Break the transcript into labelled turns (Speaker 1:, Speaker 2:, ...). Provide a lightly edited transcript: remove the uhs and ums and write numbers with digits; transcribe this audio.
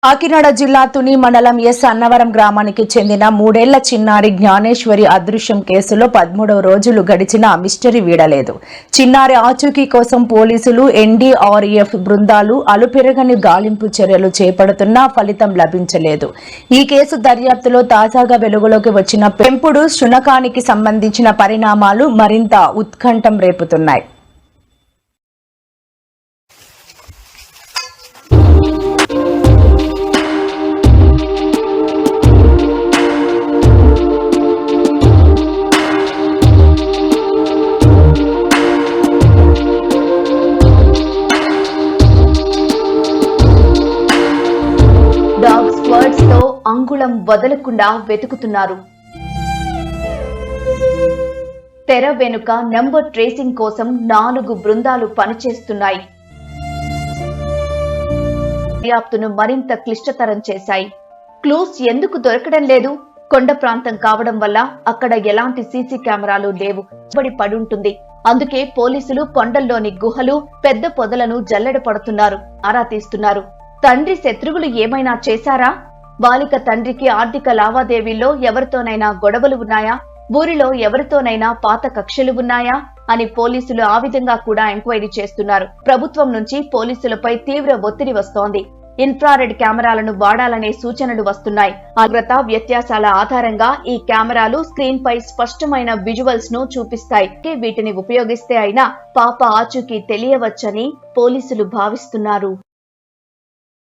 Speaker 1: కాకినాడ జిల్లా తుని మండలం ఎస్ అన్నవరం గ్రామానికి చెందిన 3 ఏళ్ల చిన్నారి జ్ఞానేశ్వరి అదృశ్యం కేసులో 13వ రోజులు గడిచిన మిస్టరీ వీడలేదు. చిన్నారి ఆచూకీ కోసం పోలీసులు, ఎన్డీఆర్ఎఫ్ బృందాలు అలుపెరగని గాలింపు చర్యలు చేపడుతున్నా ఫలితం లభించలేదు. ఈ కేసు దర్యాప్తులో తాజాగా వెలుగులోకి వచ్చిన పెంపుడు శునకానికి సంబంధించిన పరిణామాలు మరింత ఉత్కంఠం రేపుతున్నాయి. డాగ్ స్క్వాడ్స్ తో అంగుళం వదలకుండా వెతుకుతున్నారు. తెర వెనుక నెంబర్ ట్రేసింగ్ కోసం 4 బృందాలు పనిచేస్తున్నాయి. దర్యాప్తును మరింత క్లిష్టతరం చేశాయి. క్లూస్ ఎందుకు దొరకడం లేదు? కొండ ప్రాంతం కావడం వల్ల అక్కడ ఎలాంటి సీసీ కెమెరాలు లేవు. పడుంటుంది. అందుకే పోలీసులు కొండల్లోని గుహలు, పెద్ద పొదలను జల్లెడ పడుతున్నారు, ఆరా తీస్తున్నారు. తండ్రి శత్రువులు ఏమైనా చేశారా? బాలిక తండ్రికి ఆర్థిక లావాదేవీల్లో ఎవరితోనైనా గొడవలు ఉన్నాయా? ఊరిలో ఎవరితోనైనా పాత కక్షలు ఉన్నాయా అని పోలీసులు ఆ విధంగా కూడా ఎంక్వైరీ చేస్తున్నారు. ప్రభుత్వం నుంచి పోలీసులపై తీవ్ర ఒత్తిడి వస్తోంది. ఇన్ఫ్రారెడ్ కెమెరాలను వాడాలనే సూచనలు వస్తున్నాయి. ఆగ్రత వ్యత్యాసాల ఆధారంగా ఈ కెమెరాలు స్క్రీన్ పై స్పష్టమైన విజువల్స్ ను చూపిస్తాయి. వీటిని ఉపయోగిస్తే అయినా పాప ఆచూకీ తెలియవచ్చని పోలీసులు భావిస్తున్నారు.